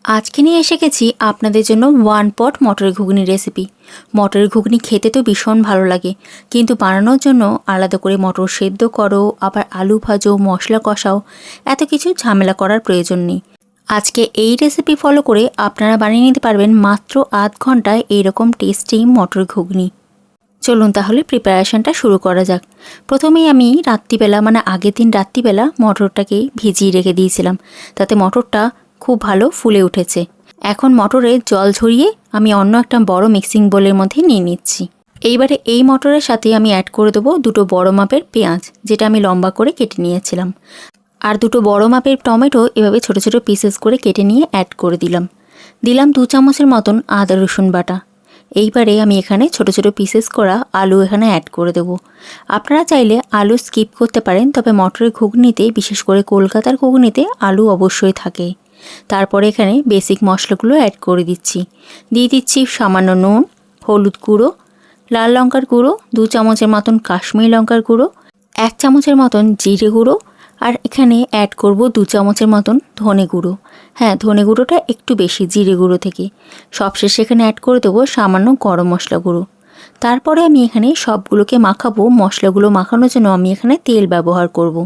আজকে নিয়ে এসে গেছি আপনাদের জন্য ওয়ান পট মটরের ঘুগনি রেসিপি। মটরের ঘুগনি খেতে তো ভীষণ ভালো লাগে, কিন্তু বানানোর জন্য আলাদা করে মটর সেদ্ধ করো, আবার আলু ভাজো, মশলা কষাও, এত কিছু ঝামেলা করার প্রয়োজন নেই। আজকে এই রেসিপি ফলো করে আপনারা বানিয়ে নিতে পারবেন মাত্র আধ ঘন্টায় এইরকম টেস্টি মটর ঘুগনি। চলুন তাহলে প্রিপারেশনটা শুরু করা যাক। প্রথমেই আমি রাত্রিবেলা আগের দিন রাত্রিবেলা মটরটাকে ভিজিয়ে রেখে দিয়েছিলাম, তাতে মটরটা খুব ভালো ফুলে উঠেছে। এখন মটরে জল ঝরিয়ে আমি অন্য একটা বড় মিক্সিং বোলের মধ্যে নিয়ে নিচ্ছি। এইবারে এই মটরের সাথে আমি অ্যাড করে দেবো দুটো বড় মাপের পেঁয়াজ, যেটা আমি লম্বা করে কেটে নিয়েছিলাম, আর দুটো বড় মাপের টমেটো এভাবে ছোট ছোট পিসেস করে কেটে নিয়ে অ্যাড করে দিলাম। 2 চামচের মতন আদা রসুন বাটা। এইবারে আমি এখানে ছোট ছোট পিসেস করা আলু এখানে অ্যাড করে দেবো। আপনারা চাইলে আলু স্কিপ করতে পারেন, তবে মটরের ঘুগনিতে, বিশেষ করে কলকাতার ঘুগনিতে আলু অবশ্যই থাকে। তারপরে এখানে বেসিক মশলাগুলো অ্যাড করে দিচ্ছি। দিয়ে দিচ্ছি সামান্য নুন, হলুদ গুঁড়ো, লাল লঙ্কার গুঁড়ো, 2 চামচের মতন কাশ্মীরি লঙ্কার গুঁড়ো, 1 চামচের মতন জিরে গুঁড়ো, আর এখানে অ্যাড করব 2 চামচের মতন ধনে গুঁড়ো। হ্যাঁ, ধনে গুঁড়োটা একটু বেশি জিরে গুঁড়ো থেকে। সবশেষে এখানে অ্যাড করে দেবো সামান্য গরম মশলা গুঁড়ো। তারপরে আমি এখানে সবগুলোকে মাখাবো। মশলাগুলো মাখানোর জন্য আমি এখানে তেল ব্যবহার করব।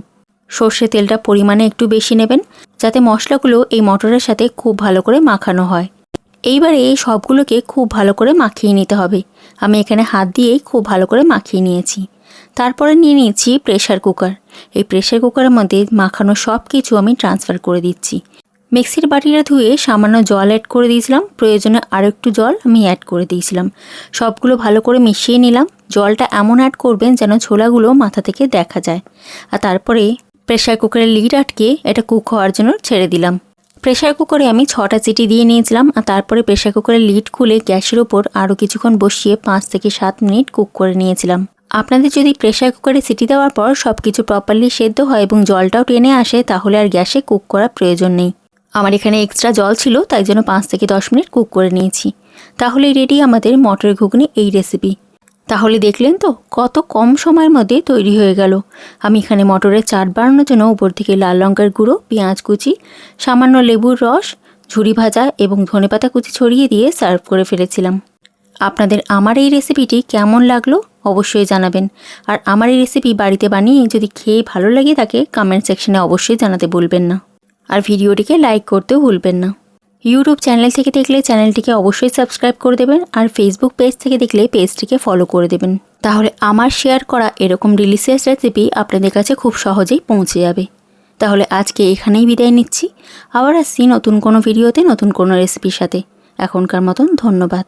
সর্ষে তেলটা পরিমাণে একটু বেশি নেবেন, যাতে মশলাগুলো এই মটরের সাথে খুব ভালো করে মাখানো হয়। এইবারে এই সবগুলোকে খুব ভালো করে মাখিয়ে নিতে হবে। আমি এখানে হাত দিয়েই খুব ভালো করে মাখিয়ে নিয়েছি। তারপরে নিয়ে নিয়েছি প্রেশার কুকার। এই প্রেশার কুকারের মধ্যে মাখানো সব কিছু আমি ট্রান্সফার করে দিচ্ছি। মিক্সির বাটিটা ধুয়ে সামান্য জল অ্যাড করে দিয়েছিলাম, প্রয়োজনে আরও একটু জল আমি অ্যাড করে দিয়েছিলাম। সবগুলো ভালো করে মিশিয়ে নিলাম। জলটা এমন অ্যাড করবেন যেন ছোলাগুলো মাথা থেকে দেখা যায়। আর তারপরে প্রেশার কুকারের লিড আটকে এটা কুক হওয়ার জন্য ছেড়ে দিলাম। প্রেশার কুকারে আমি 6টা সিটি দিয়ে নিয়েছিলাম, আর তারপরে প্রেশার কুকারের লিড খুলে গ্যাসের ওপর আরও কিছুক্ষণ বসিয়ে 5 থেকে 7 মিনিট কুক করে নিয়েছিলাম। আপনাদের যদি প্রেশার কুকারে সিটি দেওয়ার পর সব কিছু প্রপারলি সেদ্ধ হয় এবং জলটাও টেনে আসে, তাহলে আর গ্যাসে কুক করার প্রয়োজন নেই। আমার এখানে এক্সট্রা জল ছিল, তাই জন্য 5 থেকে 10 মিনিট কুক করে নিয়েছি। তাহলেই রেডি আমাদের মটরের ঘুগনি এই রেসিপি। তাহলে দেখলেন তো কত কম সময়ের মধ্যে তৈরি হয়ে গেল। আমি এখানে মটরের চাট বানানোর জন্য উপর থেকে লাল লঙ্কার গুঁড়ো, পেঁয়াজ কুচি, সামান্য লেবুর রস, ঝুরি ভাজা এবং ধনেপাতা কুচি ছড়িয়ে দিয়ে সার্ভ করে ফেলেছিলাম। আপনাদের আমার এই রেসিপিটি কেমন লাগলো অবশ্যই জানাবেন। আর আমার এই রেসিপি বাড়িতে বানিয়ে যদি খেয়ে ভালো লাগে থাকে, কমেন্ট সেকশনে অবশ্যই জানাতে ভুলবেন না। আর ভিডিওটিকে লাইক করতেও ভুলবেন না। ইউটিউব চ্যানেল থেকে দেখলে চ্যানেলটিকে অবশ্যই সাবস্ক্রাইব করে দেবেন, আর ফেসবুক পেজ থেকে দেখলে পেজটিকে ফলো করে দেবেন। তাহলে আমার শেয়ার করা এরকম ডিলিশিয়াস রেসিপি আপনাদের কাছে খুব সহজেই পৌঁছে যাবে। তাহলে আজকে এখানেই বিদায় নিচ্ছি। আবার আসছি নতুন কোনো ভিডিওতে নতুন কোনো রেসিপির সাথে। এখনকার মতন ধন্যবাদ।